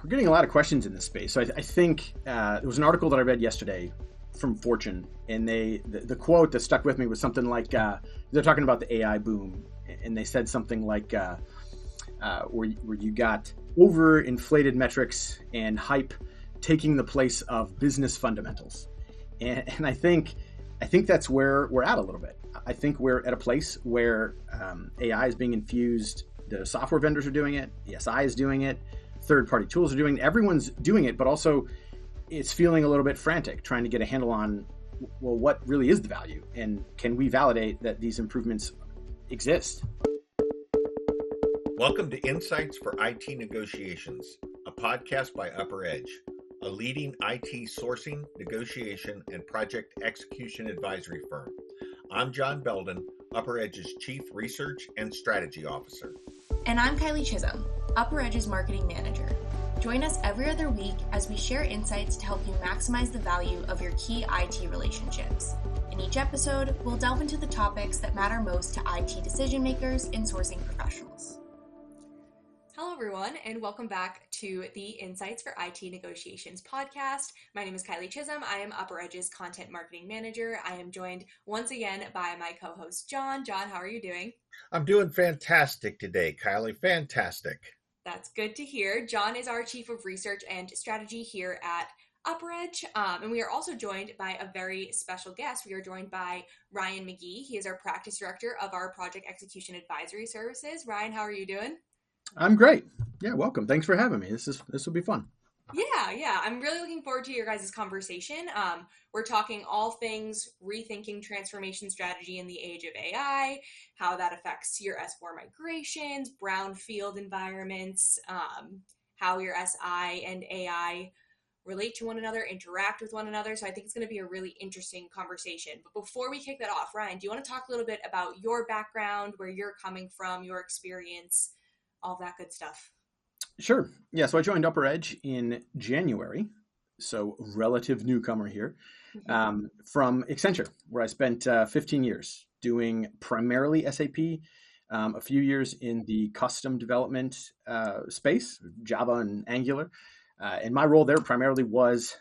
We're getting a lot of questions in this space. So I think there was an article that I read yesterday from Fortune, and the quote that stuck with me was something like, they're talking about the AI boom, and they said something like, where you got overinflated metrics and hype taking the place of business fundamentals. And I think that's where we're at a little bit. I think we're at a place where AI is being infused. The software vendors are doing it. The SI is doing it. Third-party tools are doing it. Everyone's doing it, but also it's feeling a little bit frantic, trying to get a handle on, well, what really is the value? And can we validate that these improvements exist? Welcome to Insights for IT Negotiations, a podcast by UpperEdge, a leading IT sourcing, negotiation, and project execution advisory firm. I'm John Belden, UpperEdge's Chief Research and Strategy Officer. And I'm Kylie Chisholm, UpperEdge's Marketing Manager. Join us every other week as we share insights to help you maximize the value of your key IT relationships. In each episode, we'll delve into the topics that matter most to IT decision makers and sourcing professionals. Hello, everyone, and welcome back to the Insights for IT Negotiations podcast. My name is Kylie Chisholm. I am UpperEdge's Content Marketing Manager. I am joined once again by my co-host, John. John, how are you doing? I'm doing fantastic today, Kylie. Fantastic. That's good to hear. John is our Chief of Research and Strategy here at UpperEdge, and we are also joined by a very special guest. We are joined by Ryan McGhee. He is our Practice Director of our Project Execution Advisory Services. Ryan, how are you doing? I'm great. Yeah, welcome. Thanks for having me. This will be fun. Yeah. I'm really looking forward to your guys' conversation. We're talking all things rethinking transformation strategy in the age of AI, how that affects your S4 migrations, Brownfield environments, how your SI and AI relate to one another, interact with one another. So I think it's going to be a really interesting conversation. But before we kick that off, Ryan, do you want to talk a little bit about your background, where you're coming from, your experience, all that good stuff? Sure. Yeah, so I joined UpperEdge in January, so relative newcomer here, from Accenture, where I spent 15 years doing primarily SAP, a few years in the custom development space, Java and Angular. And my role there primarily was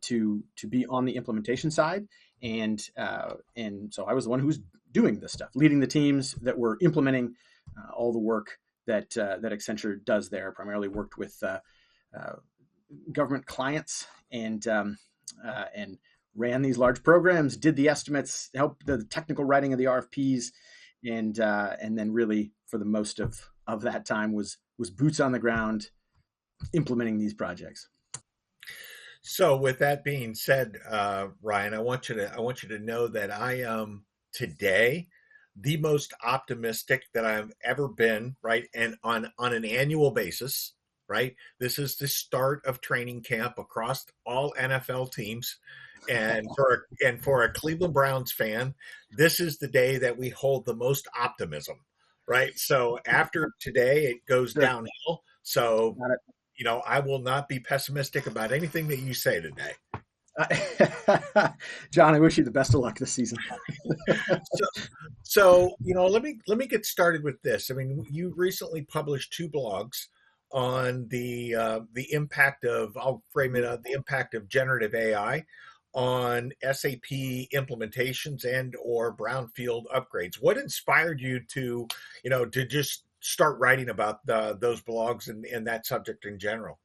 to be on the implementation side. And so I was the one who was doing this stuff, leading the teams that were implementing all the work that Accenture does there. Primarily worked with government clients and ran these large programs, did the estimates, helped the technical writing of the RFPs, and then really for the most of that time was boots on the ground implementing these projects. So with that being said, Ryan, I want you to know that I am today the most optimistic that I've ever been, right? And on an annual basis, right? This is the start of training camp across all NFL teams. And for a Cleveland Browns fan, this is the day that we hold the most optimism, right? So after today, it goes downhill. So, I will not be pessimistic about anything that you say today. John, I wish you the best of luck this season. So let me get started with this. I mean, you recently published 2 blogs on the impact of, I'll frame it, the impact of generative AI on SAP implementations and or Brownfield upgrades. What inspired you to just start writing about those blogs and that subject in general?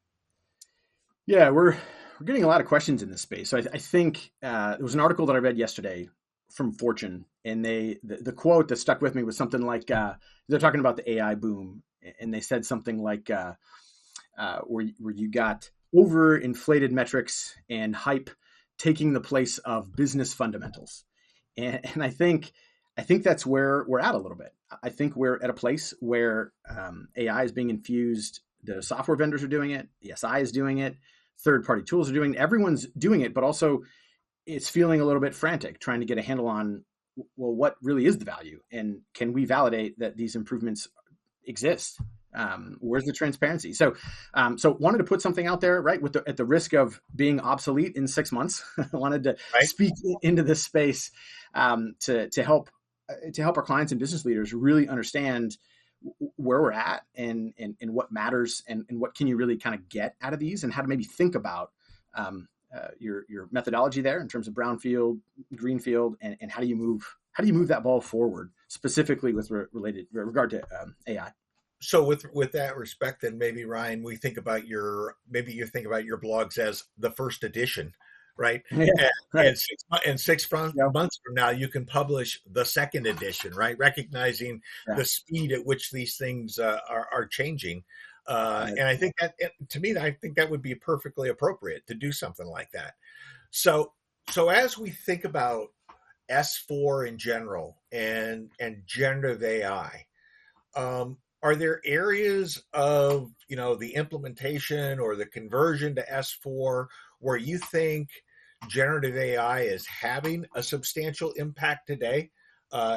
Yeah, we're getting a lot of questions in this space. So I think there was an article that I read yesterday from Fortune, and the quote that stuck with me was something like, they're talking about the AI boom, and they said something like, where you got overinflated metrics and hype taking the place of business fundamentals. And I think that's where we're at a little bit. I think we're at a place where AI is being infused. The software vendors are doing it. The SI is doing it. Third-party tools are doing it. Everyone's doing it, but also it's feeling a little bit frantic, trying to get a handle on, well, what really is the value? And can we validate that these improvements exist? Where's the transparency? So wanted to put something out there, right? At the risk of being obsolete in 6 months, I wanted to speak into this space to help our clients and business leaders really understand where we're at and what matters and what can you really kind of get out of these, and how to maybe think about your methodology there in terms of brownfield, greenfield, and how do you move that ball forward specifically with regard to AI. So with that respect, then maybe Ryan, you think about your blogs as the first edition, right? Yeah, right. And 6 months from now, you can publish the second edition, right? Recognizing the speed at which these things are changing. And I think I think that would be perfectly appropriate to do something like that. So as we think about S4 in general and generative AI, are there areas of, the implementation or the conversion to S4 where you think generative AI is having a substantial impact today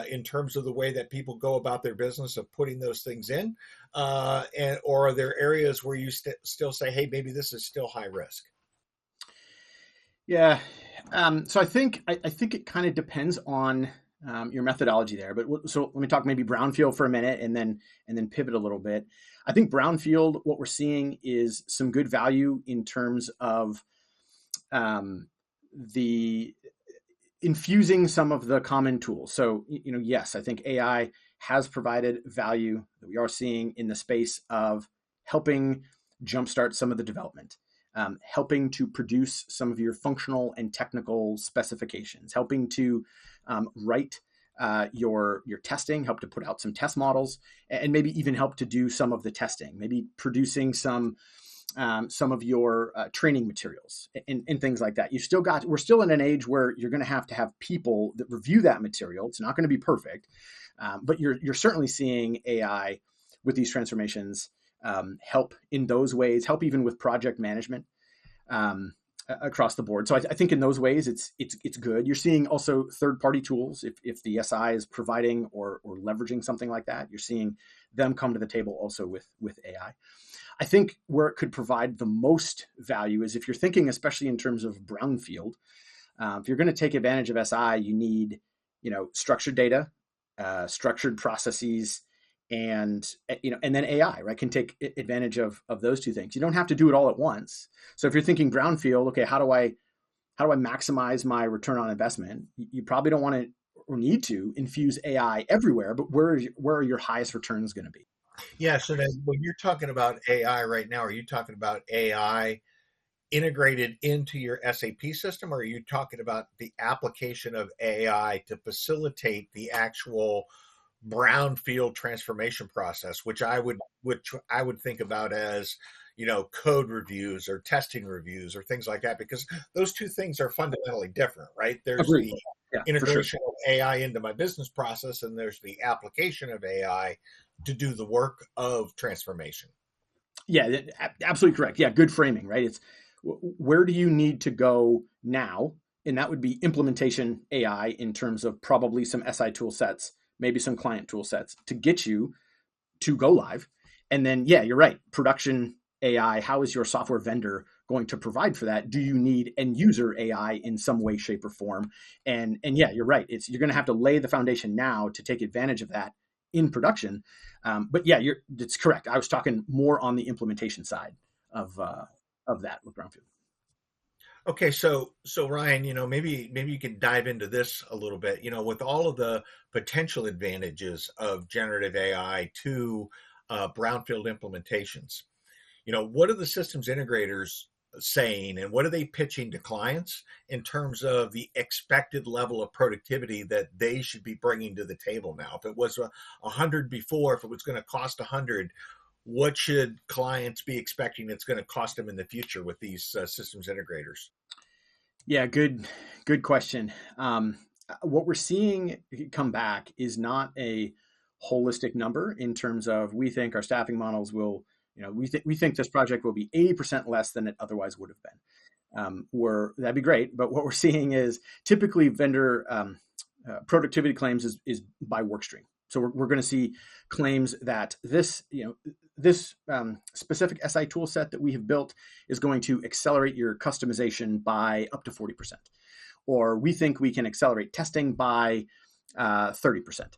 in terms of the way that people go about their business of putting those things in? Or are there areas where you still say, hey, maybe this is still high risk? Yeah. So I think it kind of depends on your methodology there. But so let me talk maybe brownfield for a minute and then pivot a little bit. I think brownfield, what we're seeing is some good value in terms of the infusing some of the common tools. So, yes, I think AI has provided value that we are seeing in the space of helping jumpstart some of the development, helping to produce some of your functional and technical specifications, helping to write your testing, help to put out some test models, and maybe even help to do some of the testing, maybe producing some of your training materials and things like that. We're still in an age where you're going to have people that review that material. It's not going to be perfect, but you're certainly seeing AI with these transformations help in those ways, help even with project management across the board. So I think in those ways, it's good. You're seeing also third-party tools. If the SI is providing or leveraging something like that, you're seeing them come to the table also with AI. I think where it could provide the most value is if you're thinking, especially in terms of brownfield, if you're going to take advantage of SI, you need, structured data, structured processes, and then AI, right, can take advantage of those two things. You don't have to do it all at once. So if you're thinking brownfield, okay, how do I maximize my return on investment? You probably don't want to or need to infuse AI everywhere, but where are your highest returns going to be? Yeah. So then when you're talking about AI right now, are you talking about AI integrated into your SAP system, or are you talking about the application of AI to facilitate the actual brownfield transformation process, which I would think about as, code reviews or testing reviews or things like that, because those two things are fundamentally different, right? There's Agreed. the integration of AI into my business process, and there's the application of AI to do the work of transformation. Yeah, absolutely correct. Yeah, good framing, right? It's where do you need to go now? And that would be implementation AI in terms of probably some SI tool sets, maybe some client tool sets to get you to go live. And then, yeah, you're right. Production AI, how is your software vendor going to provide for that? Do you need end user AI in some way, shape, or form? And yeah, you're right. You're going to have to lay the foundation now to take advantage of that in production. But yeah, it's correct. I was talking more on the implementation side of that with brownfield. Okay, so Ryan, maybe you can dive into this a little bit. With all of the potential advantages of generative AI to brownfield implementations, what are the systems integrators saying, and what are they pitching to clients in terms of the expected level of productivity that they should be bringing to the table now? If it was 100 before, if it was going to cost 100, what should clients be expecting it's going to cost them in the future with these systems integrators? Yeah, good question. What we're seeing come back is not a holistic number in terms of we think our staffing models will, we think this project will be 80% less than it otherwise would have been. That'd be great, but what we're seeing is typically vendor productivity claims is by work stream. So we're going to see claims that this specific SI tool set that we have built is going to accelerate your customization by up to 40%. Or we think we can accelerate testing by 30%.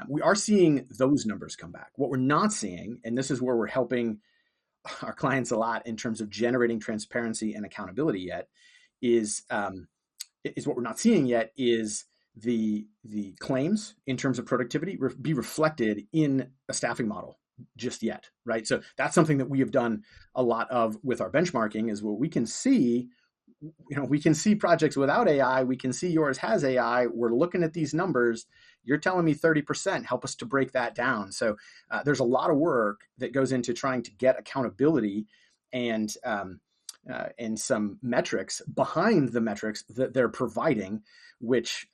We are seeing those numbers come back. What we're not seeing, and this is where we're helping our clients a lot in terms of generating transparency and accountability yet, is what we're not seeing yet is the claims in terms of productivity be reflected in a staffing model just yet, right? So that's something that we have done a lot of with our benchmarking, is what we can see. We can see projects without AI. We can see yours has AI. We're looking at these numbers. You're telling me 30%. Help us to break that down. So there's a lot of work that goes into trying to get accountability and some metrics behind the metrics that they're providing, which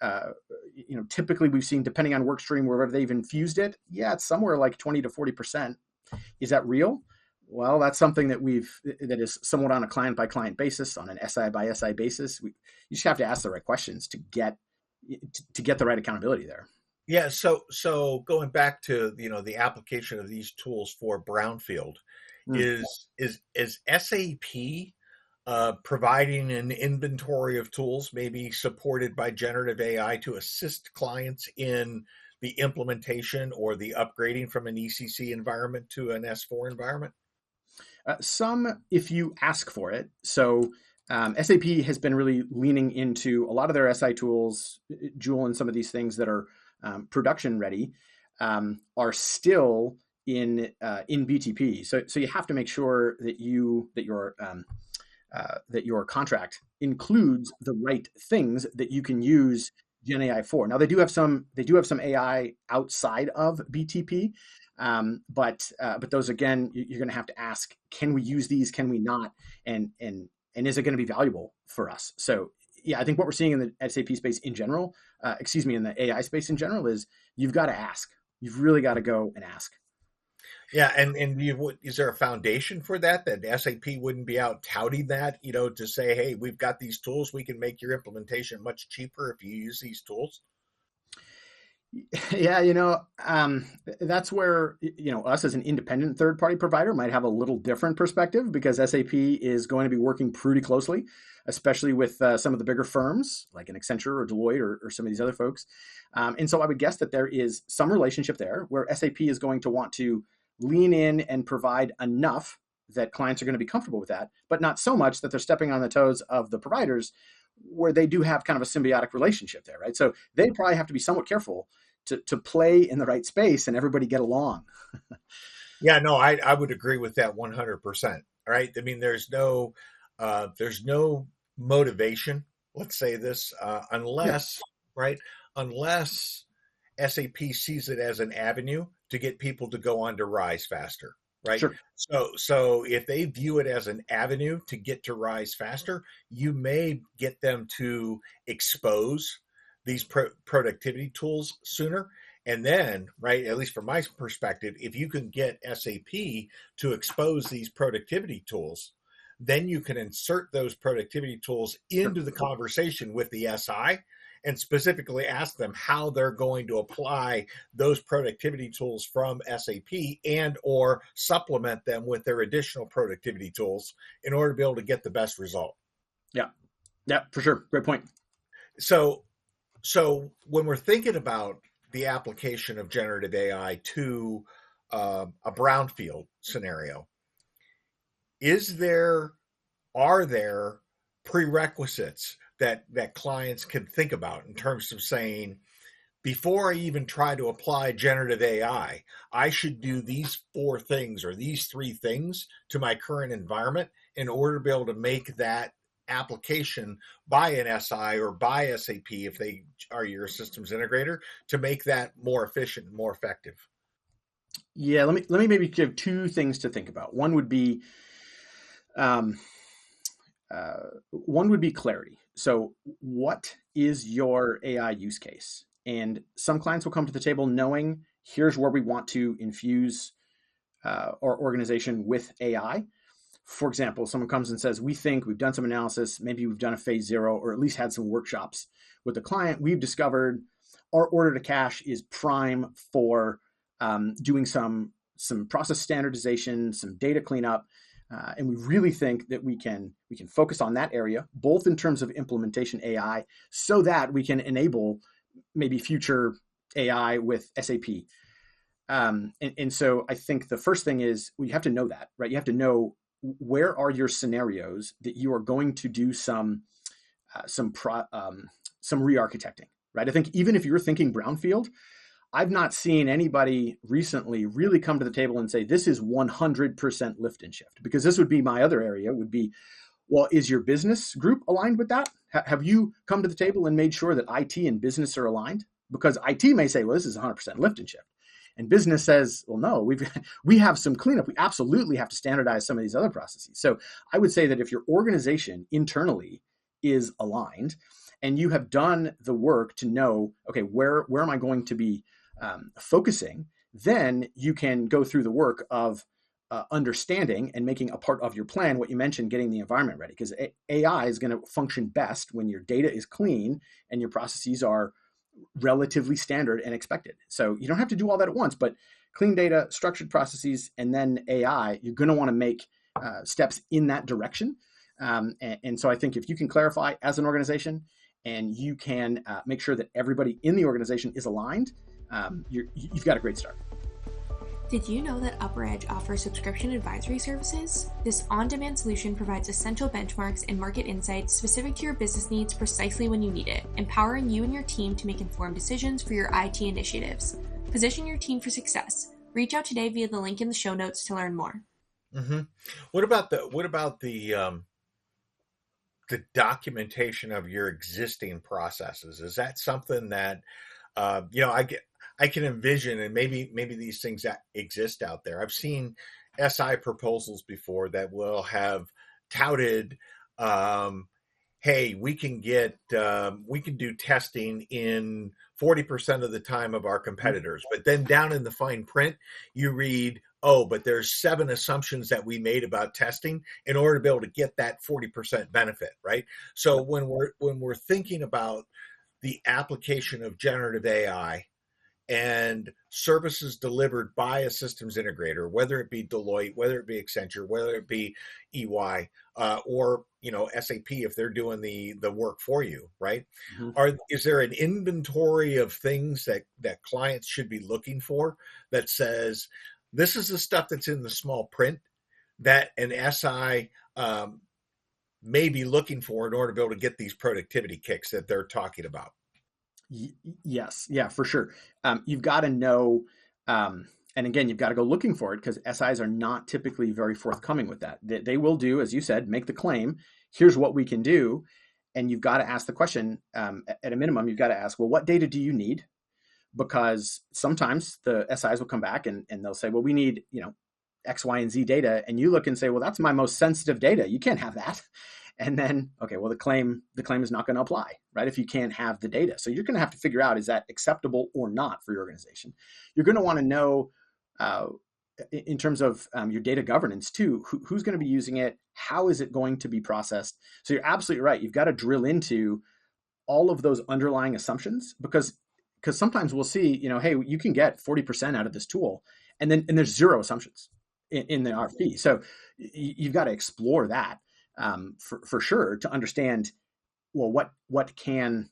typically we've seen, depending on work stream, wherever they've infused it, it's somewhere like 20 to 40%. Is that real? Well, that's something that that is somewhat on a client by client basis, on an SI by SI basis. You just have to ask the right questions to get the right accountability there. Yeah. So going back to the application of these tools for Brownfield, is SAP providing an inventory of tools, maybe supported by generative AI, to assist clients in the implementation or the upgrading from an ECC environment to an S4 environment? Some, if you ask for it. So SAP has been really leaning into a lot of their SI tools. Joule and some of these things that are production ready are still in BTP. So you have to make sure that your contract includes the right things that you can use Gen AI for. Now they do have some AI outside of BTP, but those, again, you're going to have to ask: can we use these? Can we not? And is it going to be valuable for us? So I think what we're seeing in the SAP space in general, in the AI space in general, is you've got to ask. You've really got to go and ask. Yeah, and is there a foundation for that SAP wouldn't be out touting that, to say, hey, we've got these tools, we can make your implementation much cheaper if you use these tools? Yeah, that's where, us as an independent third-party provider might have a little different perspective, because SAP is going to be working pretty closely, especially with some of the bigger firms like an Accenture or Deloitte or some of these other folks. And so I would guess that there is some relationship there where SAP is going to want to lean in and provide enough that clients are going to be comfortable with that, but not so much that they're stepping on the toes of the providers, where they do have kind of a symbiotic relationship there, right? So they probably have to be somewhat careful to play in the right space and everybody get along. Yeah, no, I would agree with that 100%. Right? I mean, there's no motivation, let's say this, unless SAP sees it as an avenue to get people to go on to Rise faster, right? Sure. So if they view it as an avenue to get to Rise faster, you may get them to expose these productivity tools sooner. And then, right, at least from my perspective, if you can get SAP to expose these productivity tools, then you can insert those productivity tools into the conversation with the SI and specifically ask them how they're going to apply those productivity tools from SAP and or supplement them with their additional productivity tools in order to be able to get the best result. Yeah, for sure. Great point. So when we're thinking about the application of generative AI to a brownfield scenario, are there prerequisites that clients can think about in terms of saying, before I even try to apply generative AI, I should do these 4 things or these 3 things to my current environment in order to be able to make that application by an SI or by SAP, if they are your systems integrator, to make that more efficient and more effective? Yeah, let me maybe give 2 things to think about. One would be clarity. So what is your AI use case? And some clients will come to the table knowing, here's where we want to infuse our organization with AI. For example, someone comes and says, we think we've done some analysis, maybe we've done a phase 0, or at least had some workshops with the client. We've discovered our order to cash is prime for doing some process standardization, some data cleanup. And we really think that we can focus on that area, both in terms of implementation AI, so that we can enable maybe future AI with SAP. And so I think the first thing is, well, you have to know that, right? You have to know where are your scenarios that you are going to do some re-architecting, right? I think even if you're thinking brownfield, I've not seen anybody recently really come to the table and say, this is 100% lift and shift, because this would be my other area would be, well, is your business group aligned with that? Have you come to the table and made sure that IT and business are aligned? Because IT may say, well, this is 100% lift and shift. And business says, well, no, we have some cleanup. We absolutely have to standardize some of these other processes. So I would say that if your organization internally is aligned and you have done the work to know, okay, where am I going to be focusing, then you can go through the work of understanding and making a part of your plan what you mentioned, getting the environment ready, because AI is going to function best when your data is clean and your processes are relatively standard and expected. So you don't have to do all that at once, but clean data, structured processes, and then AI, you're going to want to make steps in that direction. And so I think if you can clarify as an organization and you can make sure that everybody in the organization is aligned, you've got a great start. Did you know that UpperEdge offers subscription advisory services? This on-demand solution provides essential benchmarks and market insights specific to your business needs precisely when you need it, empowering you and your team to make informed decisions for your IT initiatives. Position your team for success. Reach out today via the link in the show notes to learn more. Mm-hmm. What about the documentation of your existing processes? Is that something that I can envision, and maybe these things that exist out there. I've seen SI proposals before that will have touted, hey, we can do testing in 40% of the time of our competitors. But then down in the fine print, you read, oh, but there's 7 assumptions that we made about testing in order to be able to get that 40% benefit, right? So when we're thinking about the application of generative AI and services delivered by a systems integrator, whether it be Deloitte, whether it be Accenture, whether it be EY, or SAP if they're doing the work for you, right? Mm-hmm. Is there an inventory of things that clients should be looking for that says this is the stuff that's in the small print that an SI may be looking for in order to be able to get these productivity kicks that they're talking about? Yes. Yeah, for sure. You've got to know, and again, you've got to go looking for it, because SIs are not typically very forthcoming with that. They will do, as you said, make the claim, here's what we can do. And you've got to ask the question, at a minimum, you've got to ask, well, what data do you need? Because sometimes the SIs will come back and they'll say, well, we need, X, Y, and Z data. And you look and say, well, that's my most sensitive data. You can't have that. And then, okay, well, the claim is not going to apply, right? If you can't have the data. So you're going to have to figure out, is that acceptable or not for your organization? You're going to want to know, in terms of your data governance too, who's going to be using it? How is it going to be processed? So you're absolutely right. You've got to drill into all of those underlying assumptions, because sometimes we'll see, hey, you can get 40% out of this tool, and there's 0 assumptions in the RFP. So you've got to explore that. For sure, to understand, well, what can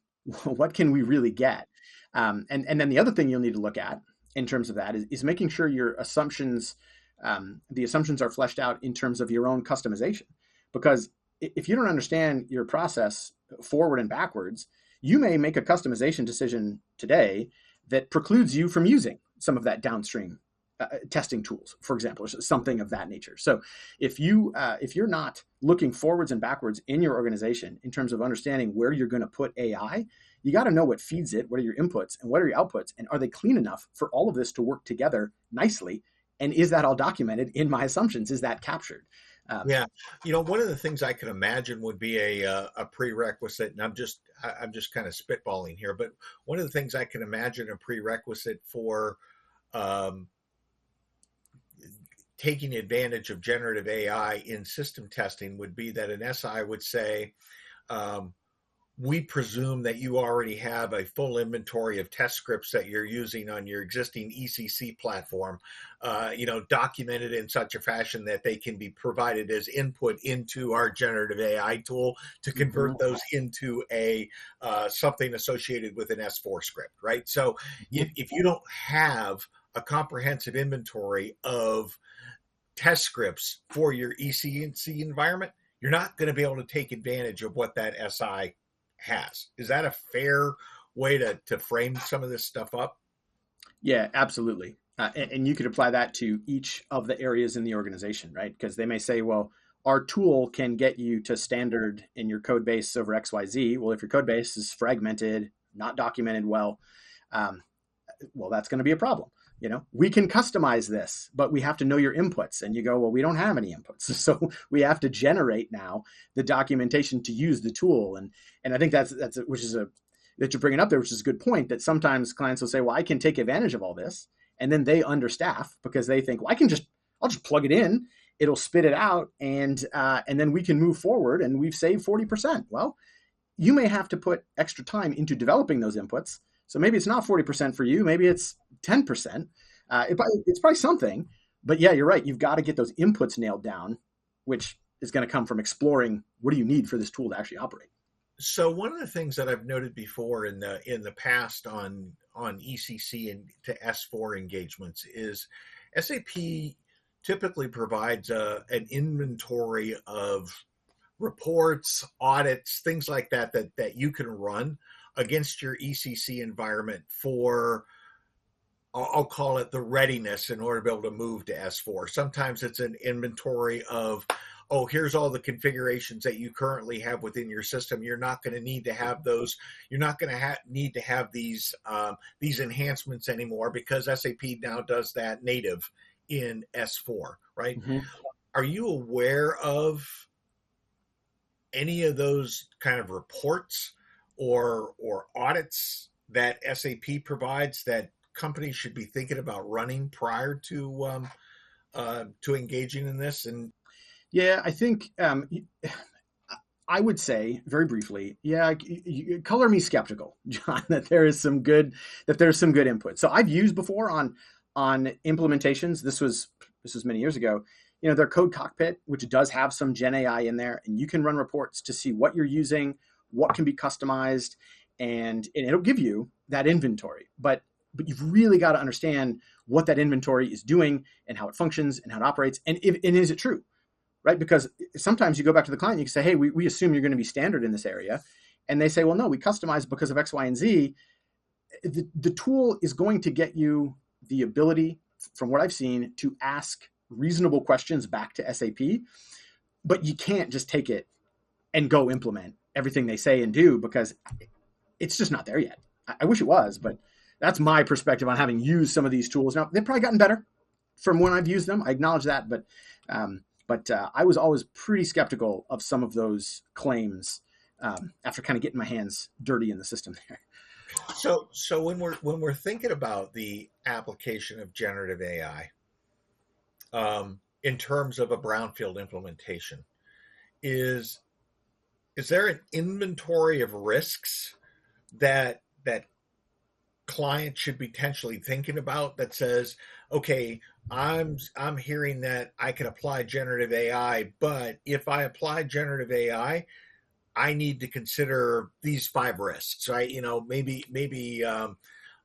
we really get, and then the other thing you'll need to look at in terms of that is making sure your assumptions, the assumptions are fleshed out in terms of your own customization, because if you don't understand your process forward and backwards, you may make a customization decision today that precludes you from using some of that downstream testing tools, for example, or something of that nature. So if you're not looking forwards and backwards in your organization in terms of understanding where you're going to put AI, you got to know what feeds it, what are your inputs and what are your outputs, and are they clean enough for all of this to work together nicely? And is that all documented in my assumptions? Is that captured? Yeah, one of the things I can imagine would be a prerequisite, and I'm just kind of spitballing here, but one of the things I can imagine a prerequisite for taking advantage of generative AI in system testing would be that an SI would say, we presume that you already have a full inventory of test scripts that you're using on your existing ECC platform, documented in such a fashion that they can be provided as input into our generative AI tool to convert those into a something associated with an S4 script, right? So if you don't have a comprehensive inventory of test scripts for your ECC environment, you're not going to be able to take advantage of what that SI has. Is that a fair way to frame some of this stuff up? Yeah, absolutely. And you could apply that to each of the areas in the organization, right? Because they may say, well, our tool can get you to standard in your code base over XYZ. Well, if your code base is fragmented, not documented well, that's going to be a problem. We can customize this, but we have to know your inputs. And you go, well, we don't have any inputs. So we have to generate now the documentation to use the tool. And I think that you're bringing up there, which is a good point, that sometimes clients will say, well, I can take advantage of all this. And then they understaff because they think, well, I'll just plug it in. It'll spit it out. And then we can move forward and we've saved 40%. Well, you may have to put extra time into developing those inputs. So maybe it's not 40% for you. Maybe it's 10%. It's probably something. But yeah, you're right. You've got to get those inputs nailed down, which is going to come from exploring what do you need for this tool to actually operate. So one of the things that I've noted before in the past on ECC and to S4 engagements is SAP typically provides an inventory of reports, audits, things like that you can run against your ECC environment for, I'll call it the readiness in order to be able to move to S4. Sometimes it's an inventory of, here's all the configurations that you currently have within your system. You're not going to need to have those. You're not going to need to have these enhancements anymore because SAP now does that native in S4, right? Mm-hmm. Are you aware of any of those kind of reports or audits that SAP provides that companies should be thinking about running prior to engaging in this? And yeah, I think I would say very briefly, you color me skeptical, John, that there's some good input. So I've used before on implementations. This was many years ago. Their code cockpit, which does have some Gen AI in there, and you can run reports to see what you're using, what can be customized, and it'll give you that inventory. But you've really got to understand what that inventory is doing and how it functions and how it operates, and is it true, right? Because sometimes you go back to the client, you can say, hey, we assume you're going to be standard in this area, and they say, well, no, we customize because of X, Y, and Z. The tool is going to get you the ability, from what I've seen, to ask reasonable questions back to SAP, but you can't just take it and go implement everything they say and do because it's just not there yet. I wish it was, but that's my perspective on having used some of these tools. Now, they've probably gotten better from when I've used them. I acknowledge that, but I was always pretty skeptical of some of those claims after kind of getting my hands dirty in the system there. So when we're thinking about the application of generative AI, in terms of a brownfield implementation, is there an inventory of risks that clients should be potentially thinking about that says, okay, I'm hearing that I can apply generative AI, but if I apply generative AI, I need to consider these 5 risks, right? Maybe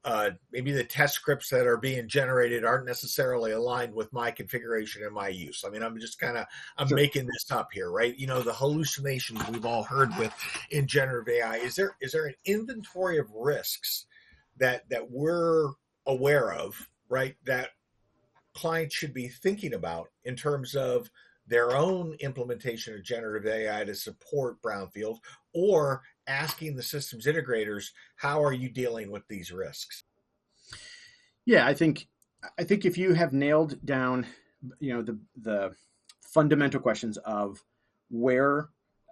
the test scripts that are being generated aren't necessarily aligned with my configuration and my use. I mean, I'm just sure. Making this up here, right? The hallucinations we've all heard with in generative AI. Is there an inventory of risks that we're aware of, right, that clients should be thinking about in terms of their own implementation of generative AI to support brownfield, or asking the systems integrators, how are you dealing with these risks? Yeah, I think if you have nailed down, the fundamental questions of where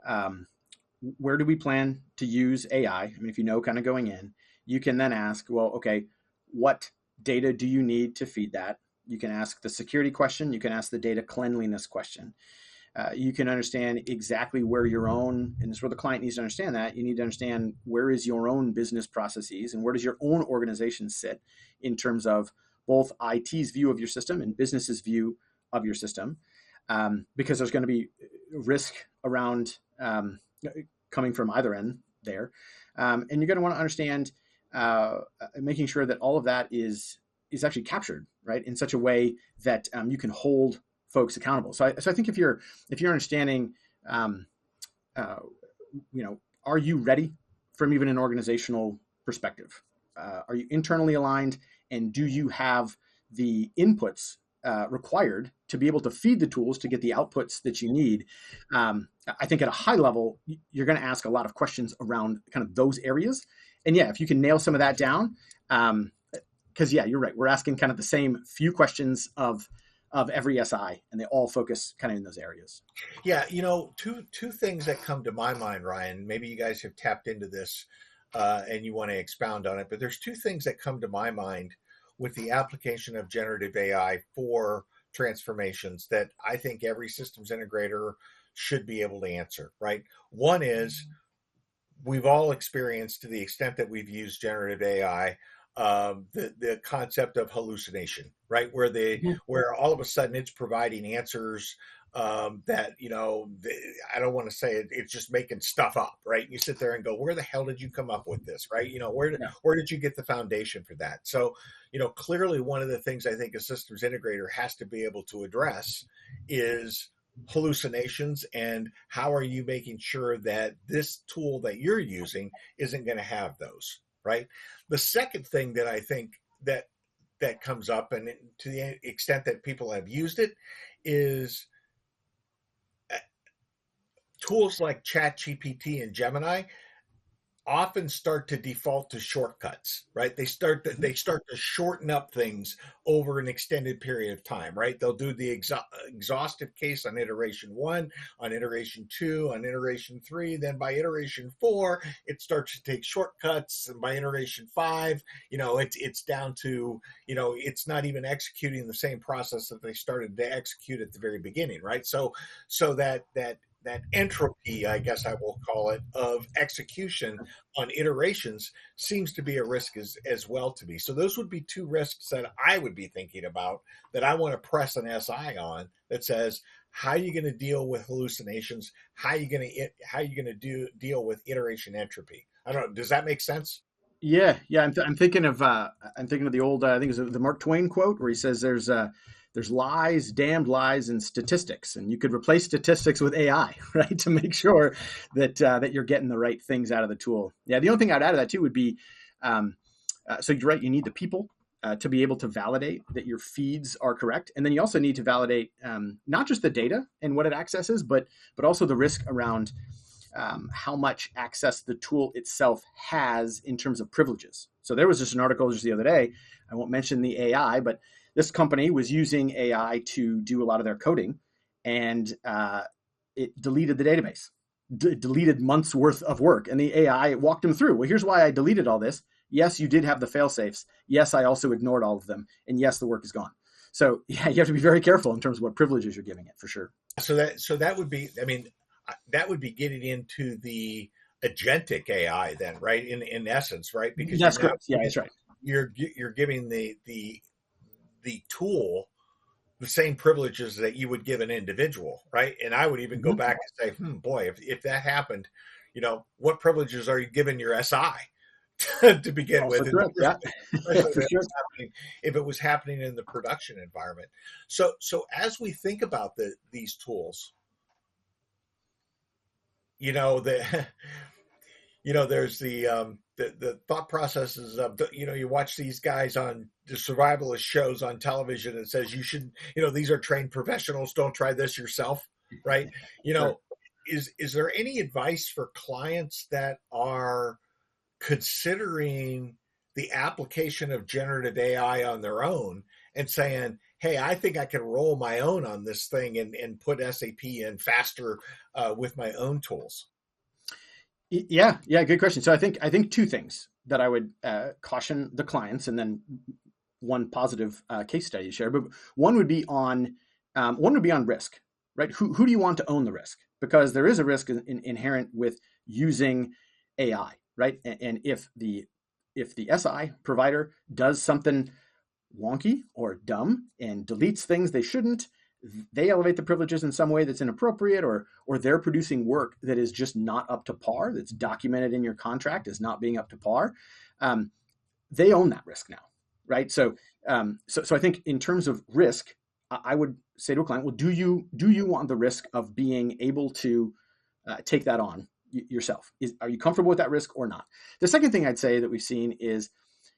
do we plan to use AI? I mean, if kind of going in, you can then ask, well, okay, what data do you need to feed that? You can ask the security question. You can ask the data cleanliness question. You can understand exactly where your own, and it's where the client needs to understand that. You need to understand where is your own business processes and where does your own organization sit in terms of both IT's view of your system and business's view of your system, because there's going to be risk around coming from either end there. And you're going to want to understand making sure that all of that is actually captured, right, in such a way that you can hold folks accountable. So I think if you're understanding, are you ready from even an organizational perspective? Are you internally aligned, and do you have the inputs required to be able to feed the tools to get the outputs that you need? I think at a high level, you're going to ask a lot of questions around kind of those areas. And yeah, if you can nail some of that down, because yeah, you're right. We're asking kind of the same few questions of every SI, and they all focus kind of in those areas. Yeah, two things that come to my mind, Ryan. Maybe you guys have tapped into this and you want to expound on it, but there's two things that come to my mind with the application of generative AI for transformations that I think every systems integrator should be able to answer, right? One is, we've all experienced, to the extent that we've used generative AI, the concept of hallucination, right? Where all of a sudden it's providing answers that, I don't want to say it's just making stuff up, right? And you sit there and go, where the hell did you come up with this, right? Where did you get the foundation for that? So, clearly one of the things I think a systems integrator has to be able to address is hallucinations, and how are you making sure that this tool that you're using isn't going to have those, right? The second thing that I think that comes up, and to the extent that people have used it, is tools like ChatGPT and Gemini often start to default to shortcuts, right? They start to shorten up things over an extended period of time, right? They'll do the exhaustive case on iteration 1, on iteration 2, on iteration 3. Then by iteration 4, it starts to take shortcuts, and by iteration 5, it's down to, it's not even executing the same process that they started to execute at the very beginning, right? So that entropy, I guess I will call it, of execution on iterations seems to be a risk as well to me. So those would be two risks that I would be thinking about, that I want to press an SI on, that says, how are you going to deal with hallucinations? How are you going to deal with iteration entropy? I don't know. Does that make sense? Yeah. I'm thinking of the old, I think it was the Mark Twain quote, where he says there's lies, damned lies, and statistics, and you could replace statistics with AI, right, to make sure that you're getting the right things out of the tool. Yeah, the only thing I'd add to that too would be, so you're right, you need the people to be able to validate that your feeds are correct, and then you also need to validate not just the data and what it accesses, but also the risk around how much access the tool itself has in terms of privileges. So there was just an article just the other day. I won't mention the AI, but this company was using AI to do a lot of their coding, and it deleted the database, deleted months worth of work. And the AI walked them through. Well, here's why I deleted all this. Yes, you did have the fail safes. Yes, I also ignored all of them. And yes, the work is gone. So yeah, you have to be very careful in terms of what privileges you're giving it, for sure. So that would be, that would be getting into the agentic AI then, right? In essence, right? Because that's correct. Yeah, that's right. You're giving the tool the same privileges that you would give an individual, right? And I would even go back and say, boy, if that happened, what privileges are you giving your SI to begin with? If it was happening in the production environment. So as we think about these tools, there's the thought processes of, you watch these guys on the survivalist shows on television, and it says you should, these are trained professionals, don't try this yourself, right? Is there any advice for clients that are considering the application of generative AI on their own and saying, hey, I think I can roll my own on this thing and put SAP in faster with my own tools? Yeah, good question. So I think two things that I would caution the clients, and then one positive case study to share. But one would be on risk, right? Who do you want to own the risk? Because there is a risk inherent with using AI, right? And if the SI provider does something wonky or dumb and deletes things they shouldn't, they elevate the privileges in some way that's inappropriate, or they're producing work that is just not up to par, that's documented in your contract as not being up to par, they own that risk now, right? So I think in terms of risk, I would say to a client, well, do you want the risk of being able to take that on yourself? Are you comfortable with that risk or not? The second thing I'd say that we've seen is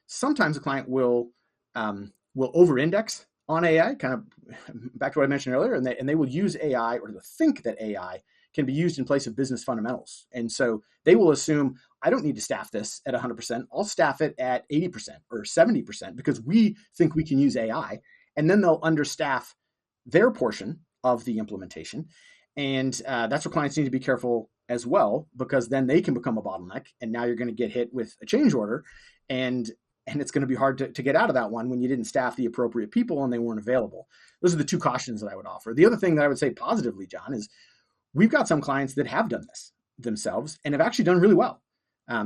sometimes a client will over-index on AI, kind of back to what I mentioned earlier, and they will use AI, or they'll think that AI can be used in place of business fundamentals. And so they will assume, I don't need to staff this at 100%. I'll staff it at 80% or 70% because we think we can use AI. And then they'll understaff their portion of the implementation. And that's where clients need to be careful as well, because then they can become a bottleneck. And now you're going to get hit with a change order. And it's going to be hard to get out of that one when you didn't staff the appropriate people and they weren't available. Those are the two cautions that I would offer. The other thing that I would say positively, John, is we've got some clients that have done this themselves and have actually done really well.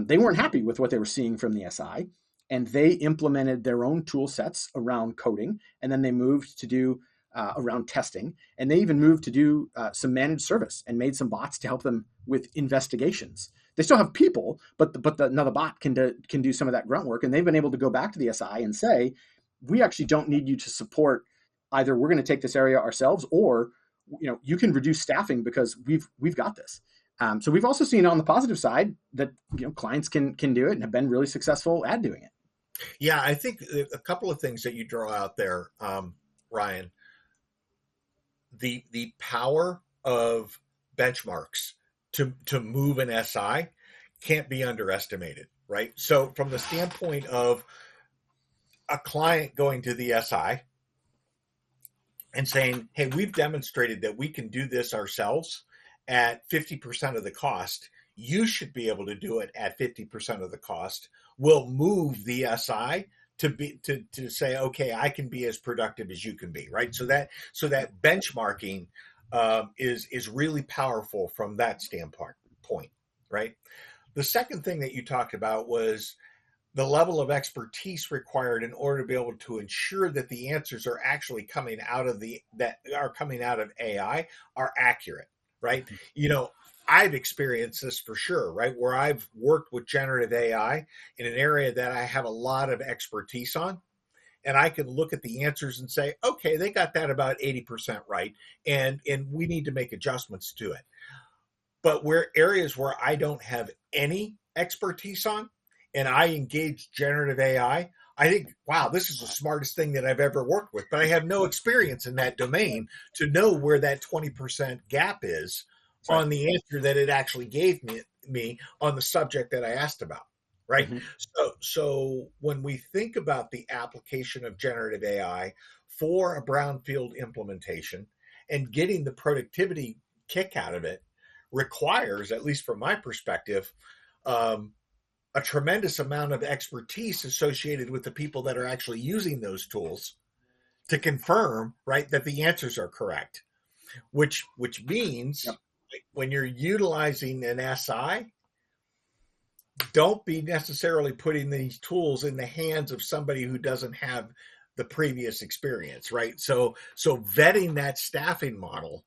They weren't happy with what they were seeing from the SI, and they implemented their own tool sets around coding, and then they moved to do around testing, and they even moved to do some managed service and made some bots to help them with investigations. They still have people, but another bot can do some of that grunt work, and they've been able to go back to the SI and say, we actually don't need you to support. Either we're going to take this area ourselves, or you can reduce staffing because we've got this. So we've also seen on the positive side that clients can do it and have been really successful at doing it. Yeah, I think a couple of things that you draw out there, Ryan. The power of benchmarks to move an SI can't be underestimated, right? So from the standpoint of a client going to the SI and saying, hey, we've demonstrated that we can do this ourselves at 50% of the cost. You should be able to do it at 50% of the cost. We'll move the SI to say, okay, I can be as productive as you can be, right? So that benchmarking is really powerful from that standpoint, right? The second thing that you talked about was the level of expertise required in order to be able to ensure that the answers are actually coming out of AI are accurate, right? I've experienced this for sure, right? Where I've worked with generative AI in an area that I have a lot of expertise on, and I can look at the answers and say, okay, they got that about 80% right, and we need to make adjustments to it. But where areas where I don't have any expertise on, and I engage generative AI, I think, wow, this is the smartest thing that I've ever worked with, but I have no experience in that domain to know where that 20% gap is on the answer that it actually gave me on the subject that I asked about, right? Mm-hmm. So when we think about the application of generative AI for a brownfield implementation and getting the productivity kick out of it requires, at least from my perspective, a tremendous amount of expertise associated with the people that are actually using those tools to confirm, right, that the answers are correct, which means when you're utilizing an SI, don't be necessarily putting these tools in the hands of somebody who doesn't have the previous experience, right? So vetting that staffing model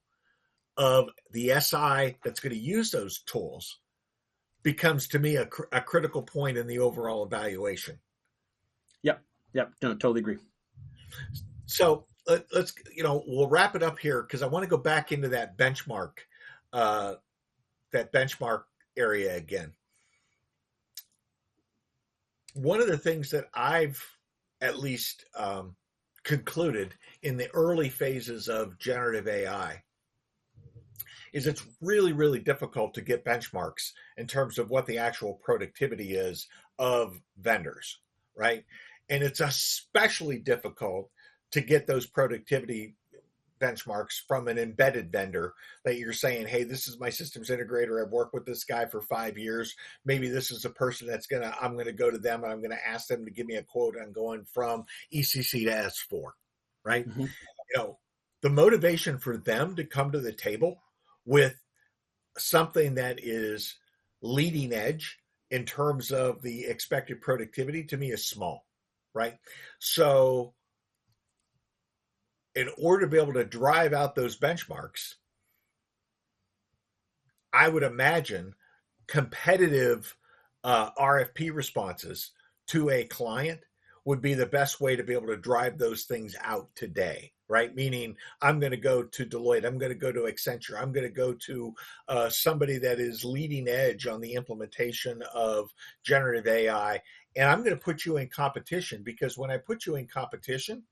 of the SI that's going to use those tools becomes, to me, a critical point in the overall evaluation. Yep. No, totally agree. So let's, we'll wrap it up here because I want to go back into that benchmark area again. One of the things that I've at least concluded in the early phases of generative AI is it's really, really difficult to get benchmarks in terms of what the actual productivity is of vendors, right? And it's especially difficult to get those productivity benchmarks from an embedded vendor that you're saying, hey, this is my systems integrator. I've worked with this guy for 5 years. Maybe this is a person I'm going to go to them and I'm going to ask them to give me a quote on going from ECC to S4, right? Mm-hmm. the motivation for them to come to the table with something that is leading edge in terms of the expected productivity to me is small, right? So in order to be able to drive out those benchmarks, I would imagine competitive RFP responses to a client would be the best way to be able to drive those things out today, right? Meaning, I'm going to go to Deloitte, I'm going to go to Accenture, I'm going to go to somebody that is leading edge on the implementation of generative AI, and I'm going to put you in competition, because when I put you in competition,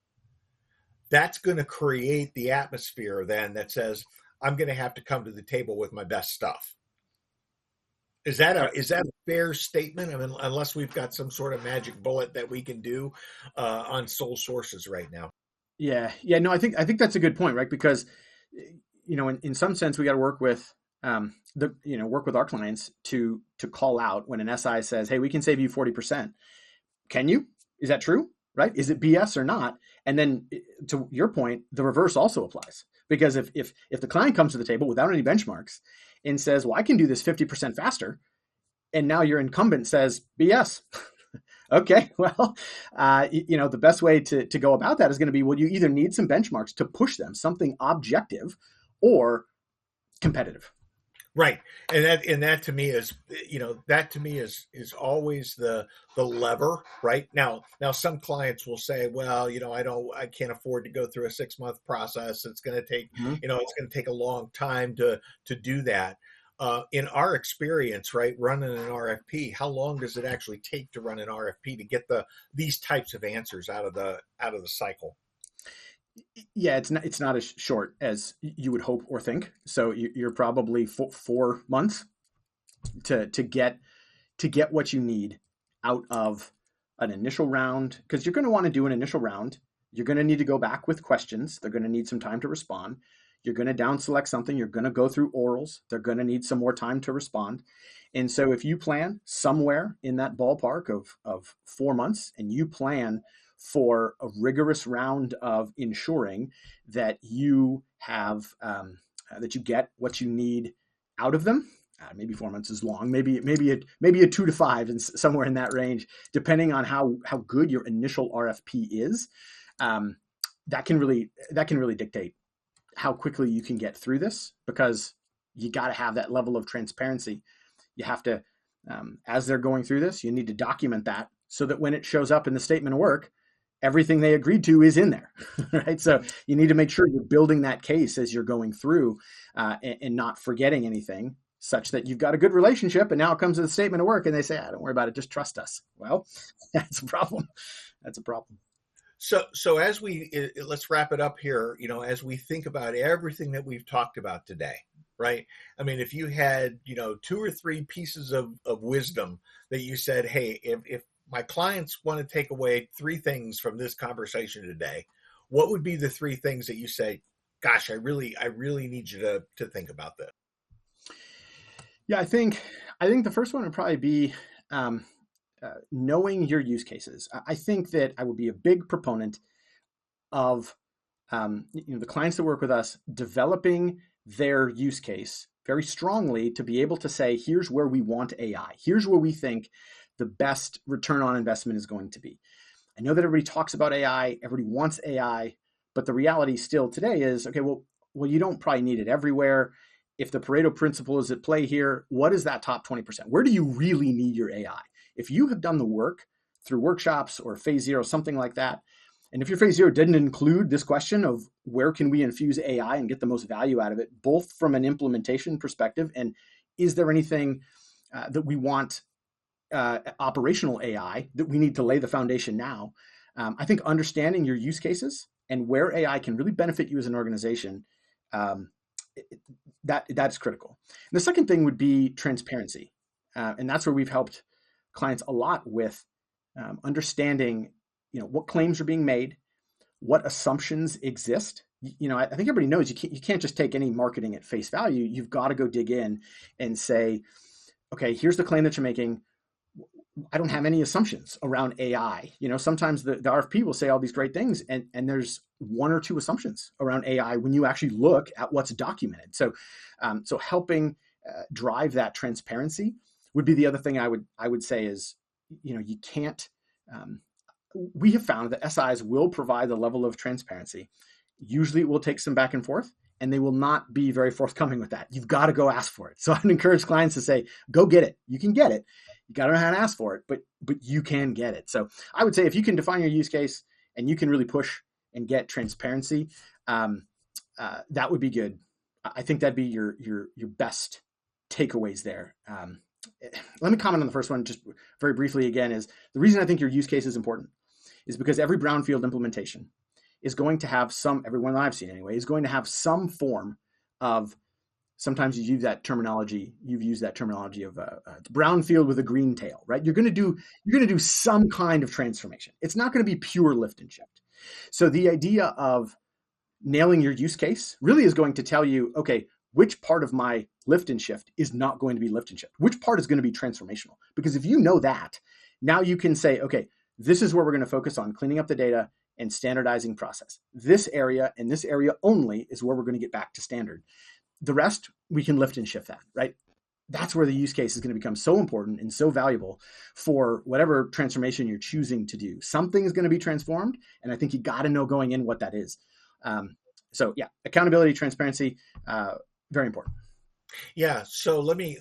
that's going to create the atmosphere then that says, I'm going to have to come to the table with my best stuff. Is that a fair statement? I mean, unless we've got some sort of magic bullet that we can do on sole sources right now. Yeah. No, I think that's a good point, right? Because, in some sense, we got to work with work with our clients to call out when an SI says, "Hey, we can save you 40%." Can you? Is that true? Right? Is it BS or not? And then, to your point, the reverse also applies, because if the client comes to the table without any benchmarks and says, "Well, I can do this 50% faster," and now your incumbent says BS. Okay, well, the best way to go about that is going to be, well, you either need some benchmarks to push them, something objective or competitive. Right. And that to me is, is always the lever, right? Now some clients will say, well, I can't afford to go through a 6-month process. It's going to take, it's going to take a long time to do that. In our experience, right, running an RFP, how long does it actually take to run an RFP to get these types of answers out of the cycle? Yeah, it's not as short as you would hope or think. So you're probably 4 months to get what you need out of an initial round, because you're going to want to do an initial round. You're going to need to go back with questions. They're going to need some time to respond. You're going to down select something. You're going to go through orals. They're going to need some more time to respond. And so if you plan somewhere in that ballpark of 4 months, and you plan for a rigorous round of ensuring that you have that you get what you need out of them. Maybe 4 months is long. Maybe a 2 to 5, and somewhere in that range, depending on how good your initial RFP is. That can really dictate how quickly you can get through this, because you got to have that level of transparency. You have to, as they're going through this, you need to document that so that when it shows up in the statement of work, everything they agreed to is in there, right? So you need to make sure you're building that case as you're going through and not forgetting anything, such that you've got a good relationship. And now it comes to the statement of work and they say, don't worry about it, just trust us. Well, that's a problem. That's a problem. So as let's wrap it up here, as we think about everything that we've talked about today, right? I mean, if you had, 2 or 3 pieces of wisdom that you said, hey, if my clients want to take away 3 things from this conversation today, what would be the 3 things that you say, gosh, I really need you to think about this? Yeah, I think the first one would probably be knowing your use cases. I think that I would be a big proponent of the clients that work with us developing their use case very strongly to be able to say, here's where we want AI. Here's where we think the best return on investment is going to be. I know that everybody talks about AI, everybody wants AI, but the reality still today is, okay, well, you don't probably need it everywhere. If the Pareto principle is at play here, what is that top 20%? Where do you really need your AI? If you have done the work through workshops or phase 0, something like that, and if your phase 0 didn't include this question of where can we infuse AI and get the most value out of it, both from an implementation perspective, and is there anything that we want operational AI that we need to lay the foundation now? I think understanding your use cases and where AI can really benefit you as an organization, that's critical. And the second thing would be transparency. And that's where we've helped clients a lot with understanding, what claims are being made, what assumptions exist. I think everybody knows you can't just take any marketing at face value. You've got to go dig in and say, okay, here's the claim that you're making. I don't have any assumptions around AI. Sometimes the RFP will say all these great things, and there's one or two assumptions around AI when you actually look at what's documented. So helping drive that transparency would be the other thing I would say is, you can't. We have found that SIs will provide the level of transparency. Usually it will take some back and forth, and they will not be very forthcoming with that. You've got to go ask for it. So I'd encourage clients to say, go get it. You can get it. You got to know how to ask for it, but you can get it. So I would say if you can define your use case and you can really push and get transparency, that would be good. I think that'd be your best takeaways there. Let me comment on the first one just very briefly again. Is the reason I think your use case is important is because every brownfield implementation is going to have everyone that I've seen anyway, is going to have some form of, sometimes you've used that terminology of brownfield with a green tail, right? You're going to do some kind of transformation. It's not going to be pure lift and shift. So the idea of nailing your use case really is going to tell you, okay, which part of my lift and shift is not going to be lift and shift? Which part is going to be transformational? Because if you know that, now you can say, okay, this is where we're going to focus on cleaning up the data and standardizing process. This area and this area only is where we're going to get back to standard. The rest, we can lift and shift that, right? That's where the use case is going to become so important and so valuable for whatever transformation you're choosing to do. Something is going to be transformed, and I think you got to know going in what that is. So yeah, accountability, transparency, very important. Yeah. So let me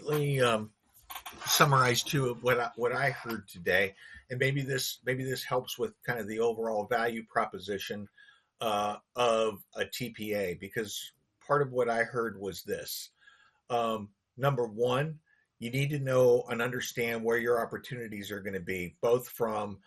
summarize too what I heard today, and maybe this helps with kind of the overall value proposition of a TPA, because part of what I heard was this. Number one, you need to know and understand where your opportunities are going to be, both from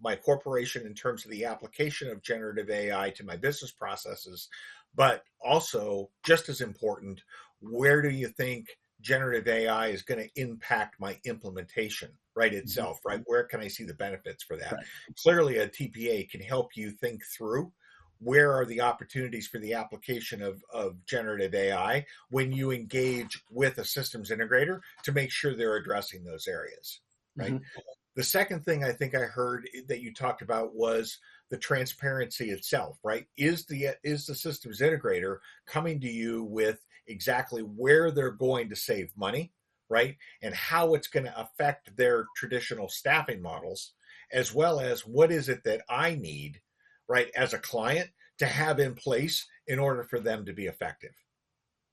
my corporation in terms of the application of generative AI to my business processes, but also, just as important, where do you think generative AI is going to impact my implementation, right, itself, right? Where can I see the benefits for that? Right. Clearly, a TPA can help you think through where are the opportunities for the application of generative AI when you engage with a systems integrator to make sure they're addressing those areas, right? Mm-hmm. The second thing I think I heard that you talked about was the transparency itself, right? Is the systems integrator coming to you with exactly where they're going to save money, right? And how it's going to affect their traditional staffing models, as well as what is it that I need, right, as a client to have in place in order for them to be effective,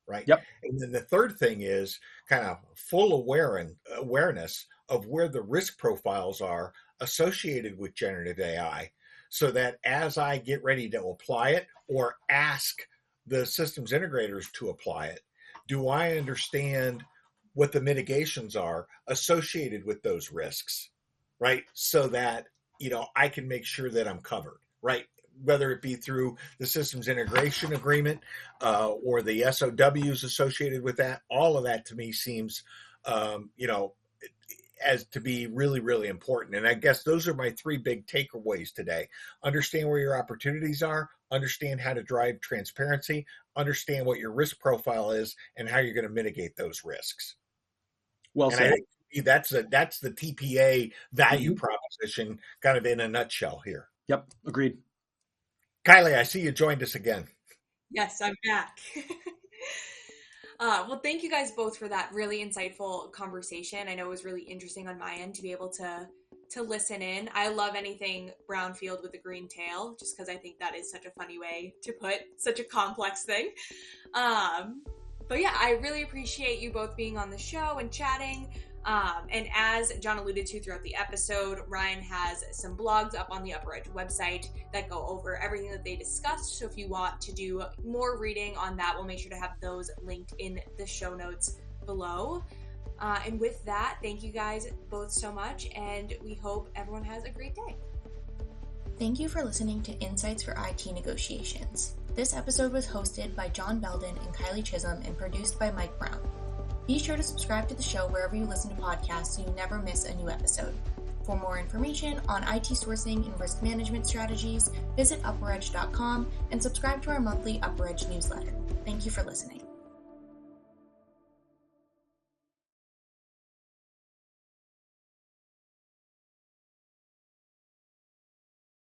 right? Yep. And then the third thing is kind of full awareness of where the risk profiles are associated with generative AI, so that as I get ready to apply it or ask the systems integrators to apply it, do I understand what the mitigations are associated with those risks, right? So that, I can make sure that I'm covered, right? Whether it be through the systems integration agreement or the SOWs associated with that, all of that to me seems, as to be really, really important. And I guess those are my three big takeaways today. Understand where your opportunities are, understand how to drive transparency, understand what your risk profile is, and how you're going to mitigate those risks. Well said. I think that's the TPA value proposition kind of in a nutshell here. Yep, agreed. Kylie, I see you joined us again. Yes, I'm back. Well, thank you guys both for that really insightful conversation. I know it was really interesting on my end to be able to listen in. I love anything brownfield with a green tail, just because I think that is such a funny way to put such a complex thing. But yeah, I really appreciate you both being on the show and chatting. And as John alluded to throughout the episode, Ryan has some blogs up on the UpperEdge website that go over everything that they discussed. So if you want to do more reading on that, we'll make sure to have those linked in the show notes below. And with that, thank you guys both so much, and we hope everyone has a great day. Thank you for listening to Insights for IT Negotiations. This episode was hosted by John Belden and Kylie Chisholm and produced by Mike Brown. Be sure to subscribe to the show wherever you listen to podcasts so you never miss a new episode. For more information on IT sourcing and risk management strategies, visit UpperEdge.com and subscribe to our monthly UpperEdge newsletter. Thank you for listening.